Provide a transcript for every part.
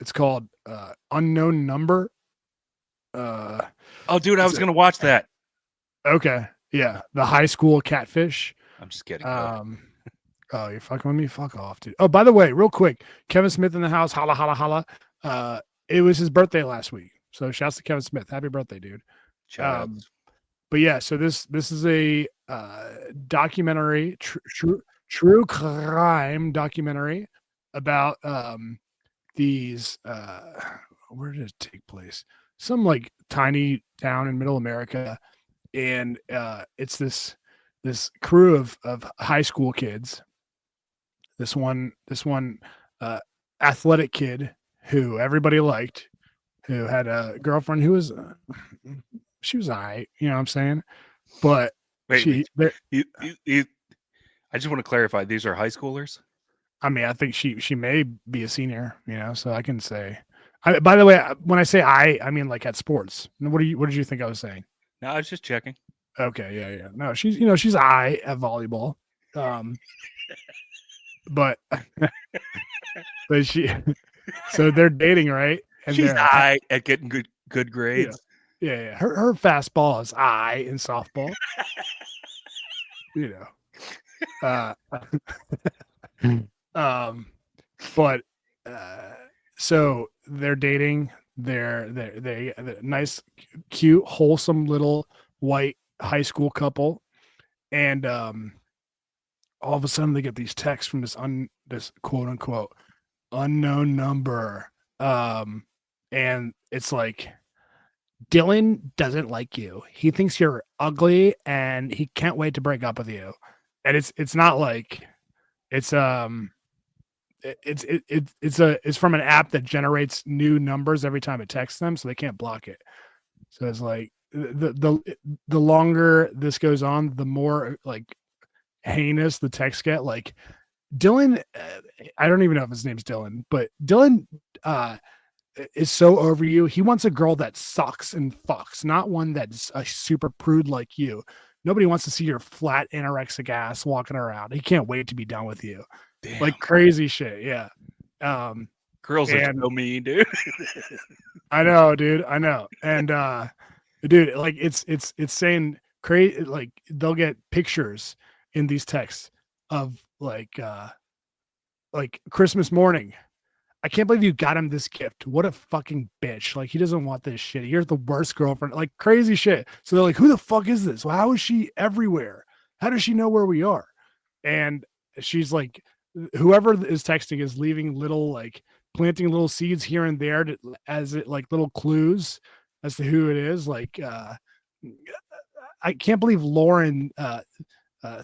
It's called Unknown Number. Oh, dude, I It's was gonna watch that. okay. Yeah, the high school catfish. I'm just kidding. Go ahead. Um, oh, you're fucking with me. Fuck off, dude. Oh, by the way, real quick, Kevin Smith in the house. Holla, holla, holla. It was his birthday last week, so shouts to Kevin Smith. Happy birthday, dude. Shout Um, outs. but yeah, so this is a documentary, true crime documentary about these where did it take place? Some like tiny town in middle America, and it's this crew of high school kids. This one uh, athletic kid who everybody liked, who had a girlfriend who was she was alright, you know what I'm saying? But Wait. she there You I just want to clarify. These are high schoolers. I mean, I think she may be a senior, you know, so I can say by the way, when I say I mean like at sports. What did you think I was saying? No, I was just checking. Okay, yeah, yeah. No, she's I at volleyball. Um, but but she so they're dating, right? And She's they're high at getting good yeah, grades. yeah, yeah. Her fastball is I in softball, you know. Uh um but uh so they're dating, they're nice, cute, wholesome little white high school couple. And all of a sudden they get these texts from this quote unquote unknown number. Um, and it's like, Dylan doesn't like you. He thinks you're ugly and he can't wait to break up with you. And it's not like it's it's from an app that generates new numbers every time it texts them, so they can't block it. So it's like the longer this goes on, the more like heinous the texts get. Like Dylan, I don't even know if his name's Dylan, but Dylan uh, is so over you. He wants a girl that sucks and fucks, not one that's a super prude like you. Nobody wants to see your flat anorexic ass walking around. He can't wait to be done with you. Damn. Like crazy shit. Yeah. Um, Girls are and so mean, dude. I know, dude. I know. And dude, like it's saying crazy. Like they'll get pictures in these texts of like Christmas morning. I can't believe you got him this gift. What a fucking bitch. Like, he doesn't want this shit. You're the worst girlfriend. Like, crazy shit. So they're like, who the fuck is this? Well, how is she everywhere? How does she know where we are? And she's like, whoever is texting is leaving little, like, planting little seeds here and there as it, like, little clues as to who it is. Like, I can't believe Lauren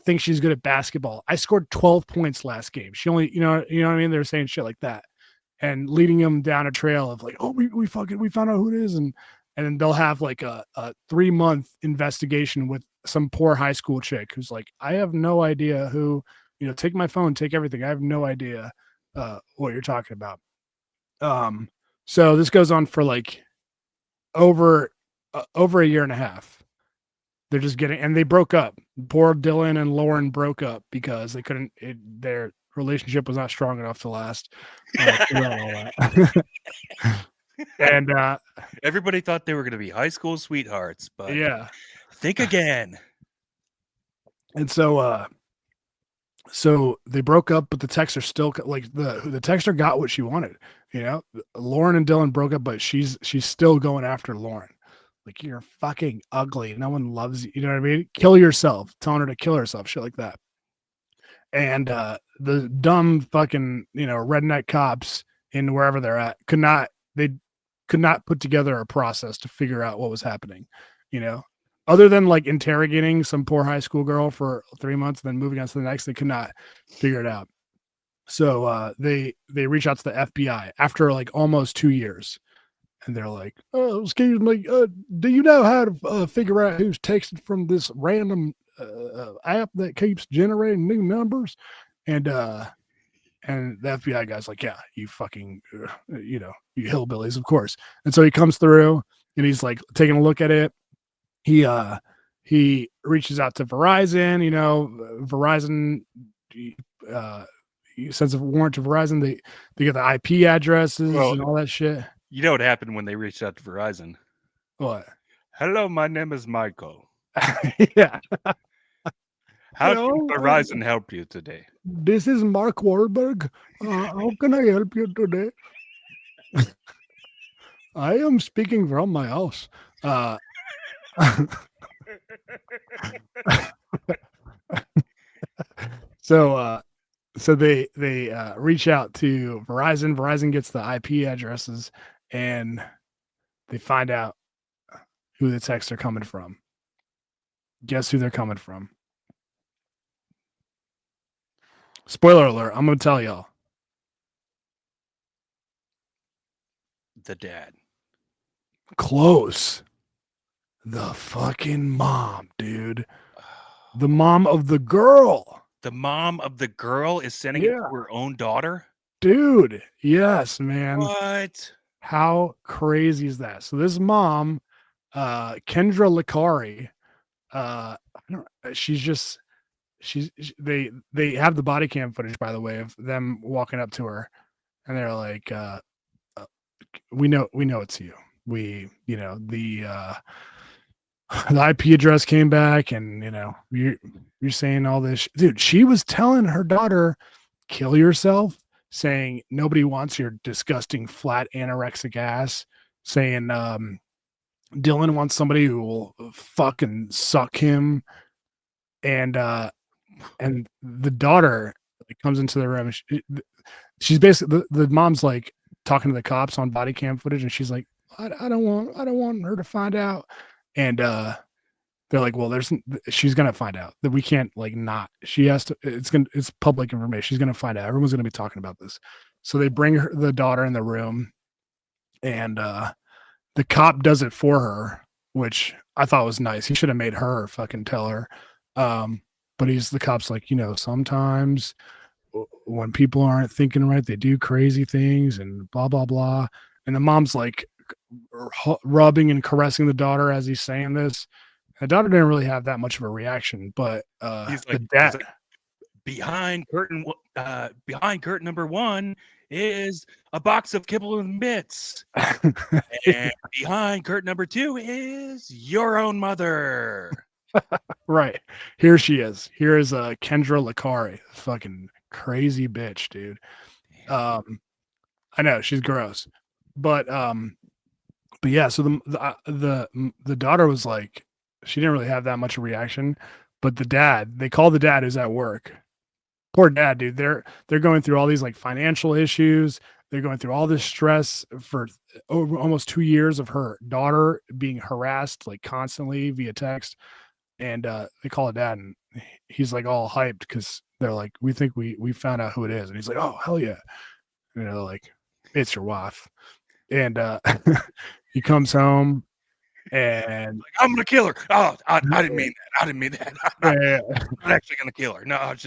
thinks she's good at basketball. I scored 12 points last game. She only, you know what I mean? They're saying shit like that and leading them down a trail of like, oh, we found out who it is. And then they'll have like a 3-month investigation with some poor high school chick who's like, I have no idea who, take my phone, take everything. I have no idea what you're talking about. Um, so this goes on for like over over a year and a half. They're just getting, and they broke up. Poor Dylan and Lauren broke up because they couldn't. Their relationship was not strong enough to last throughout all that. And Everybody thought they were going to be high school sweethearts, but yeah, think again. and so they broke up, but the texter still like the texter got what she wanted. Lauren and Dylan broke up, but she's still going after Lauren. Like, you're fucking ugly. No one loves you. You know what I mean? Kill yourself. Telling her to kill herself. Shit like that. And the dumb fucking redneck cops in wherever they're at could not put together a process to figure out what was happening. You know, other than like interrogating some poor high school girl for 3 months, and then moving on to the next, they could not figure it out. So they reach out to the FBI after like almost 2 years, and they're like, "Oh, excuse me, do you know how to figure out who's texted from this random app that keeps generating new numbers?" And and the FBI guy's like, "Yeah, you fucking, you hillbillies, of course." And so he comes through, and he's like taking a look at it. He reaches out to Verizon. Verizon uh sends a warrant to Verizon. They get the IP addresses Well, and all that shit. you know what happened when they reached out to Verizon? What? Hello, my name is Michael. Yeah. How can Hello, Verizon help you today? this is Mark Wahlberg. How can I help you today? I am speaking from my house. Uh, so they reach out to Verizon. Verizon gets the IP addresses, and they find out who the texts are coming from. Guess who they're coming from? Spoiler alert, I'm gonna tell y'all. The dad. Close. The fucking mom, dude. The mom of the girl. The mom of the girl is sending it Yeah. to her own daughter? Dude. Yes, man. What? How crazy is that? So this mom, Kendra Likari, she's just they have the body cam footage, by the way, of them walking up to her, and they're like, uh, we know it's you. We, the IP address came back, and you're saying all this, dude. She was telling her daughter, kill yourself, saying nobody wants your disgusting flat anorexic ass, saying Dylan wants somebody who will fucking suck him, and the daughter comes into the room. She's basically the mom's like talking to the cops on body cam footage, and she's like, I don't want her to find out, and they're like, well, she's gonna find out that we can't like not. She has to. It's public information. She's gonna find out. Everyone's gonna be talking about this. So they bring the daughter in the room, and the cop does it for her, which I thought was nice. He should have made her fucking tell her. But the cop's like, sometimes when people aren't thinking right, they do crazy things and blah blah blah. And the mom's like rubbing and caressing the daughter as he's saying this. The daughter didn't really have that much of a reaction, but the He's dad. like, behind curtain number one is a box of kibble and bits. And behind curtain number two is your own mother. Right. Here she is. Here is Kendra Likari. Fucking crazy bitch, dude. I know she's gross. But yeah, so the daughter was like, she didn't really have that much of a reaction, but they call the dad who's at work. Poor dad, dude. They're going through all these like financial issues. They're going through all this stress for over almost 2 years of her daughter being harassed like constantly via text. And they call it dad, and he's like all hyped because they're like, we think we found out who it is, and he's like, oh hell yeah, and they're like, it's your wife, and he comes home and Like, I'm gonna kill her. Oh, I didn't mean that. I didn't mean that. yeah, I'm not actually gonna kill her. No, it's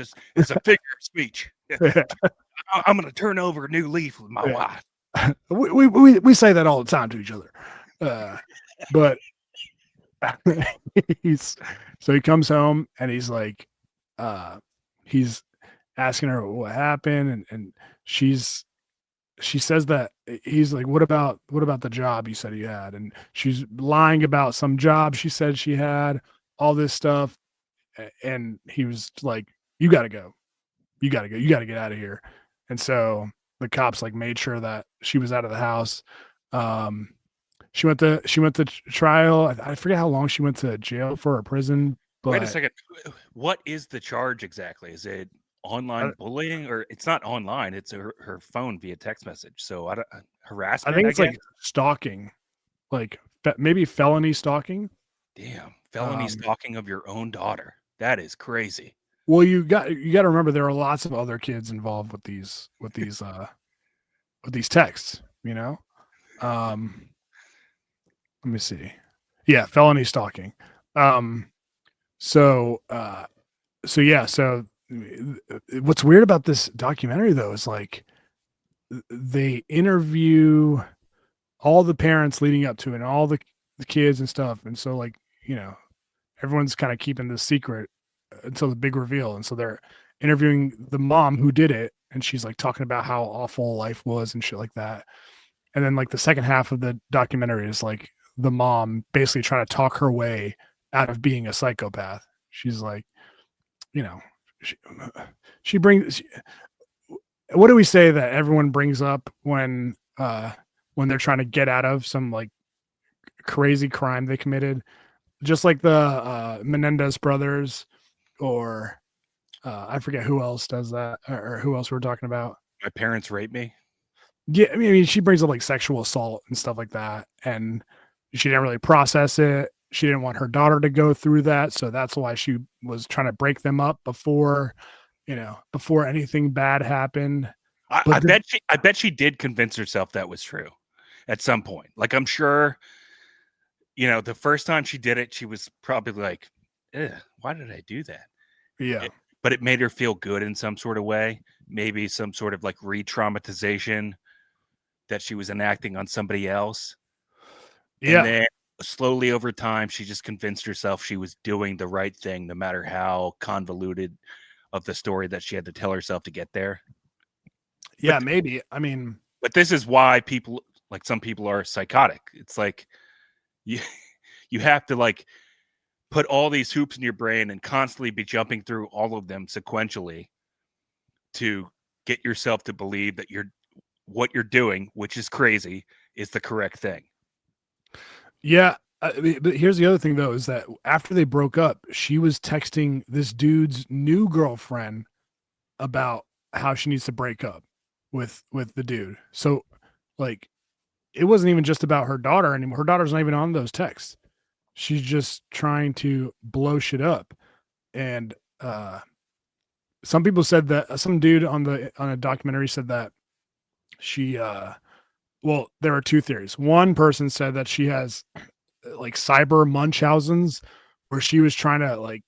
a figure of speech. yeah, I'm gonna turn over a new leaf with my yeah. wife. We say that all the time to each other, but he's so he comes home and he's like, uh, he's asking her what happened, and she says that he's like, what about the job you said you had? And she's lying about some job she said she had, all this stuff. And he was like, you got to go. You got to go. You got to get out of here. And so the cops like made sure that she was out of the house. Um, she went to trial. I forget how long she went to jail for or prison, Wait a but second. What is the charge exactly? Is it I, online bullying, or it's not online? It's her phone via text message. So I harassment, think I it's guess. like stalking, like maybe felony stalking. Damn, felony Um, stalking of your own daughter. That is crazy. Well, you got to remember there are lots of other kids involved with these texts. Um, let me see. Yeah, felony stalking. Um, so yeah. So what's weird about this documentary though is like they interview all the parents leading up to it and all the kids and stuff, and so like everyone's kind of keeping this secret until the big reveal, and so they're interviewing the mom who did it and she's like talking about how awful life was and shit like that. And then like the second half of the documentary is like the mom basically trying to talk her way out of being a psychopath. She's like, you know, she, she brings. What do we say that everyone brings up when they're trying to get out of some like crazy crime they committed? Just like the Menendez brothers, or I forget who else does that, or who else we're talking about. My parents raped me. Yeah, I mean, she brings up like sexual assault and stuff like that, and she didn't really process it. She didn't want her daughter to go through that, so that's why she was trying to break them up before, before anything bad happened. I But bet she did convince herself that was true at some point. Like I'm sure, the first time she did it, she was probably like, why did I do that? yeah, But it made her feel good in some sort of way. Maybe some sort of like re-traumatization that she was enacting on somebody else. And yeah, then slowly over time, she just convinced herself she was doing the right thing, no matter how convoluted of the story that she had to tell herself to get there. yeah, But maybe. I mean, but this is why people, like some people, are psychotic. It's like you you have to like put all these hoops in your brain and constantly be jumping through all of them sequentially to get yourself to believe that what you're doing, which is crazy, is the correct thing. yeah. But here's the other thing though, is that after they broke up, she was texting this dude's new girlfriend about how she needs to break up with the dude. So like it wasn't even just about her daughter anymore. Her daughter's not even on those texts. She's just trying to blow shit up. And some people said that some dude on a documentary said that she well, there are two theories. One person said that she has like cyber Munchausen's, where she was trying to like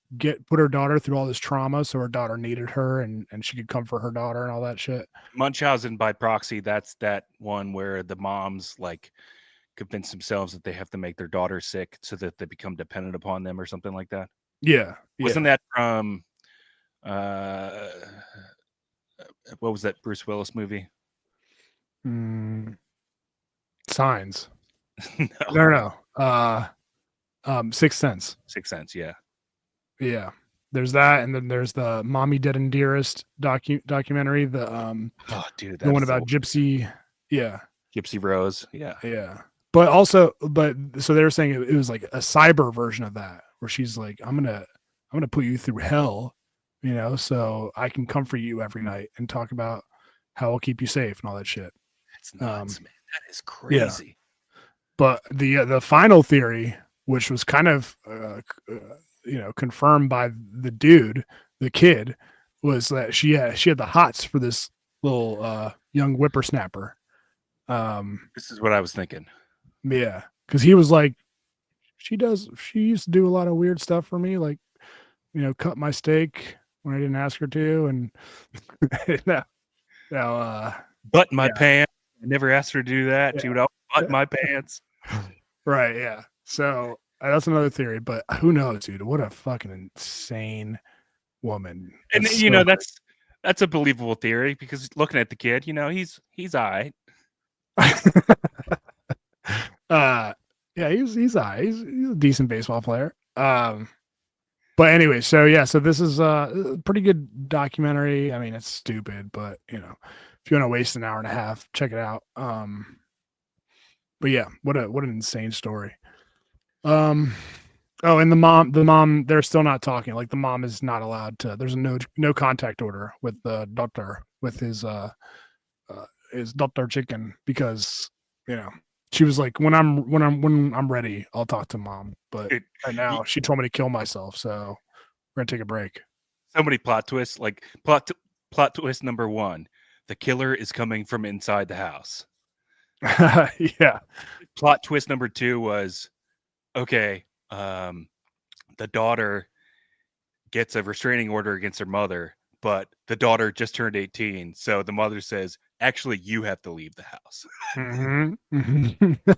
put her daughter through all this trauma so her daughter needed her and she could comfort her daughter and all that shit. Munchausen by proxy, that's that one where the moms like convince themselves that they have to make their daughter sick so that they become dependent upon them or something like that. Yeah, Wasn't yeah. that from uh what was that Bruce Willis movie? Mm, signs. No, No. no, no. Sixth Sense. Sixth Sense, yeah. Yeah. There's that, and then there's the Mommy Dead and Dearest documentary, Oh, dude, the that one is the about Gypsy. Yeah, Gypsy Rose. Yeah. yeah. But also, so they were saying it was like a cyber version of that, where she's like, I'm gonna put you through hell, so I can comfort you every night and talk about how I'll keep you safe and all that shit. That's nuts, man. That is Yeah. crazy. But the final theory, which was kind of confirmed by the dude, the kid, was that she had the hots for this little young whippersnapper. This is what I was thinking. Yeah, because he was like, she used to do a lot of weird stuff for me, like cut my steak when I didn't ask her to, and now, Button my yeah, pants. I never asked her to do that. She would always button my pants. right, yeah. So that's another theory, but who knows, dude? What a fucking insane woman. And That's so that's a believable theory because looking at the kid, he's all right. Yeah, he's a decent baseball player. But anyway, so yeah, so this is a pretty good documentary. I mean, it's stupid, but if you want to waste an hour and a half, check it out. But yeah, what an insane story. Um, oh, and the mom, they're still not talking. Like the mom is not allowed to. There's a no contact order with the doctor, with his Dr. Chicken, because you know she was like, when I'm ready, I'll talk to mom. But Dude, right now, she told me to kill myself, so we're gonna take a break. so many plot twists. Like plot twist number 1: the killer is coming from inside the house. Yeah. Plot twist number 2 was okay. The daughter gets a restraining order against her mother, but the daughter just turned 18, so the mother says, "Actually, you have to leave the house." Mm-hmm. Mm-hmm.